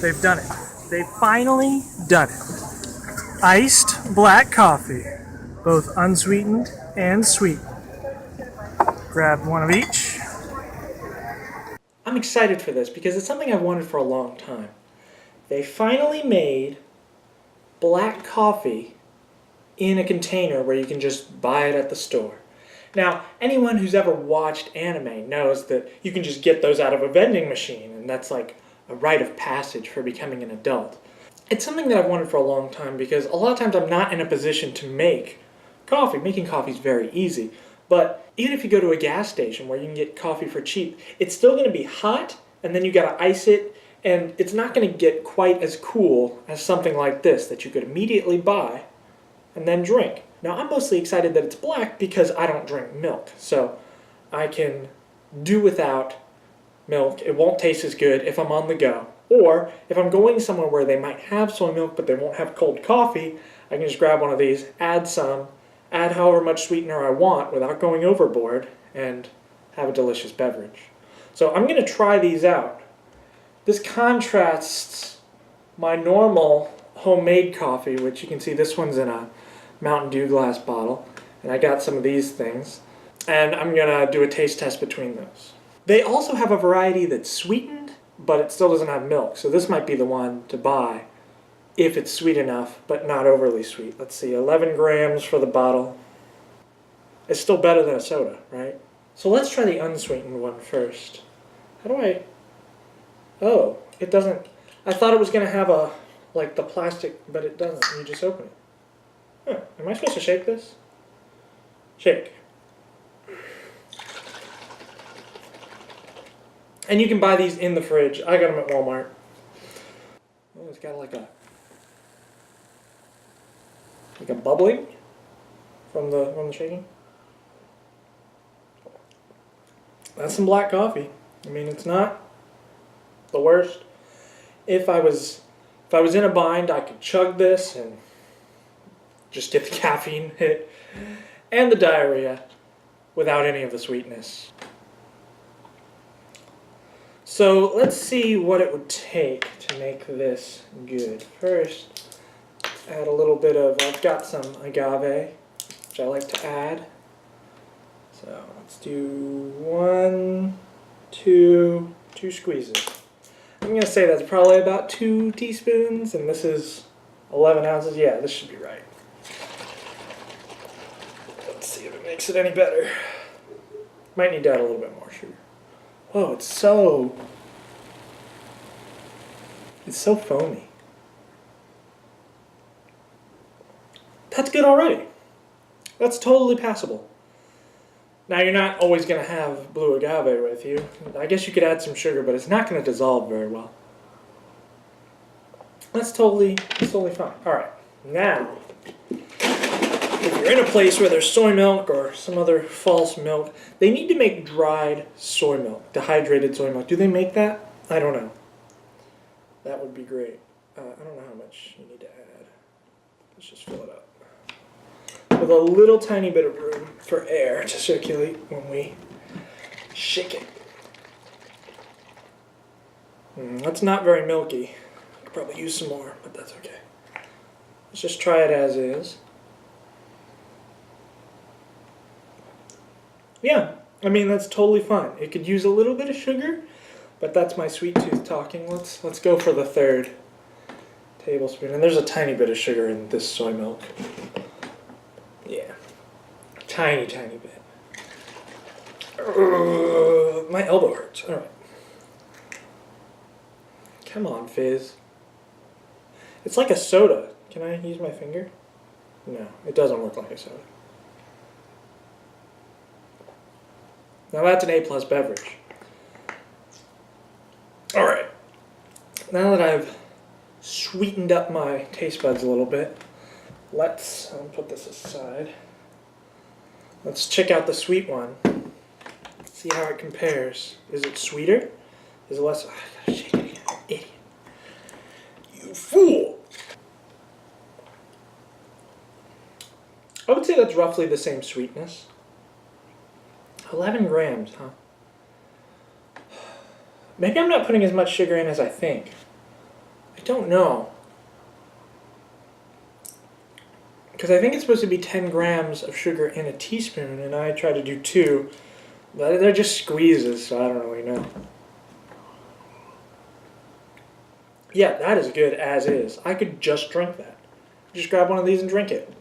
They've done it. They've finally done it. Iced black coffee, both unsweetened and sweetened. Grab one of each. I'm excited for this because it's something I've wanted for a long time. They finally made black coffee in a container where you can just buy it at the store. Now, anyone who's ever watched anime knows that you can just get those out of a vending machine, and that's like a rite of passage for becoming an adult. It's something that I've wanted for a long time because a lot of times I'm not in a position to make coffee. Making coffee is very easy, but even if you go to a gas station where you can get coffee for cheap, it's still going to be hot, and then you got to ice it, and it's not going to get quite as cool as something like this that you could immediately buy and then drink. Now, I'm mostly excited that it's black because I don't drink milk, so I can do without milk. It won't taste as good if I'm on the go. Or if I'm going somewhere where they might have soy milk but they won't have cold coffee, I can just grab one of these, add some, add however much sweetener I want without going overboard, and have a delicious beverage. So I'm going to try these out. This contrasts my normal homemade coffee, which you can see this one's in a Mountain Dew glass bottle, and I got some of these things, and I'm going to do a taste test between those. They also have a variety that's sweetened, but it still doesn't have milk, so this might be the one to buy if it's sweet enough, but not overly sweet. Let's see, 11 grams for the bottle. It's still better than a soda, right? So let's try the unsweetened one first. How do I... Oh, it doesn't... I thought it was going to have a, like the plastic, but it doesn't. You just open it. Huh. Am I supposed to shake this? Shake. And you can buy these in the fridge. I got them at Walmart. Oh, it's got like a bubbling from the shaking. That's some black coffee. I mean, it's not the worst. If I was in a bind, I could chug this and just get the caffeine hit and the diarrhea without any of the sweetness. So let's see what it would take to make this good. First, add a little bit of, I've got some agave, which I like to add. So let's do two squeezes. I'm going to say that's probably about 2 teaspoons, and this is 11 ounces. Yeah, this should be right. Let's see if it makes it any better. Might need to add a little bit more sugar. Whoa, it's so foamy. That's good already. That's totally passable. Now, you're not always going to have blue agave with you. I guess you could add some sugar, but it's not going to dissolve very well. That's totally fine. All right, now, if you're in a place where there's soy milk or some other false milk, they need to make dried soy milk, dehydrated soy milk. Do they make that? I don't know. That would be great. I don't know how much you need to add. Let's just fill it up. With a little tiny bit of room for air to circulate when we shake it. That's not very milky. I could probably use some more, but that's okay. Let's just try it as is. Yeah, I mean, that's totally fine. It could use a little bit of sugar, but that's my sweet tooth talking. Let's go for the 3rd tablespoon. And there's a tiny bit of sugar in this soy milk. Yeah, tiny bit. My elbow hurts. All right. Come on, Fizz. It's like a soda. Can I use my finger? No, it doesn't work like a soda. Now that's an A+ beverage. All right. Now that I've sweetened up my taste buds a little bit, let's put this aside. Let's check out the sweet one. See how it compares. Is it sweeter? Is it less? I gotta shake it again. Idiot. You fool! I would say that's roughly the same sweetness. 11 grams, huh? Maybe I'm not putting as much sugar in as I think. I don't know. Because I think it's supposed to be 10 grams of sugar in a teaspoon, and I tried to do 2. But they're just squeezes, so I don't really know. Yeah, that is good as is. I could just drink that. Just grab one of these and drink it.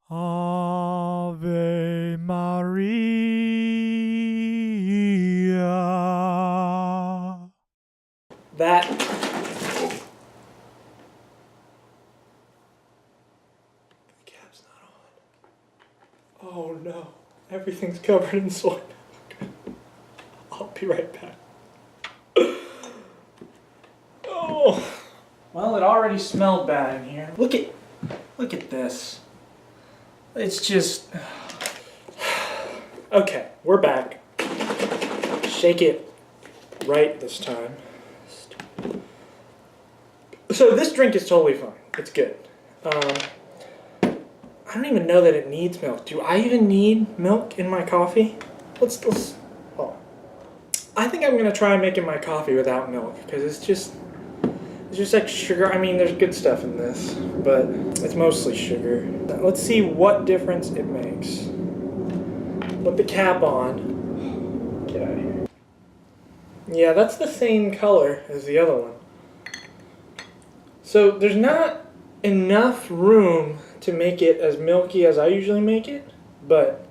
Ave Maria. That. The cap's not on. Oh no. Everything's covered in soy milk. I'll be right back. Oh. Well, it already smelled bad in here. Look at this. It's just... Okay, we're back. Shake it right this time. So this drink is totally fine. It's good. I don't even know that it needs milk. Do I even need milk in my coffee? Let's oh. I think I'm gonna try making my coffee without milk because it's just like sugar. I mean, there's good stuff in this, but it's mostly sugar. Let's see what difference it makes. Put the cap on. Get out of here. Yeah, that's the same color as the other one. So there's not enough room to make it as milky as I usually make it, but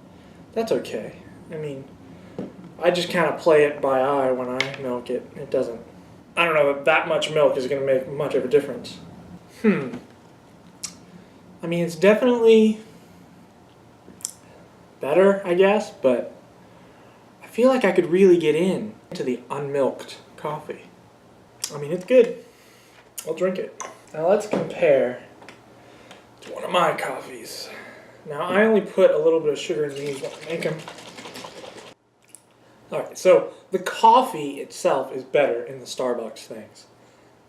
that's okay. I mean, I just kind of play it by eye when I milk it. It doesn't. I don't know if that much milk is going to make much of a difference. I mean, it's definitely better, I guess, but I feel like I could really get into the unmilked coffee. I mean, it's good. I'll drink it. Now let's compare to one of my coffees. Now, I only put a little bit of sugar in these when I make them. Alright, so the coffee itself is better in the Starbucks things.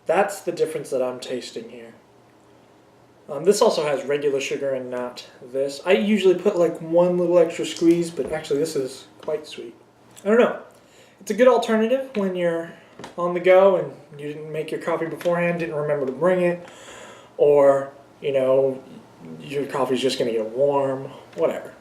That's the difference that I'm tasting here. This also has regular sugar and not this. I usually put like one little extra squeeze, but actually this is quite sweet. I don't know. It's a good alternative when you're on the go and you didn't make your coffee beforehand, didn't remember to bring it, or, you know, your coffee's just going to get warm, whatever.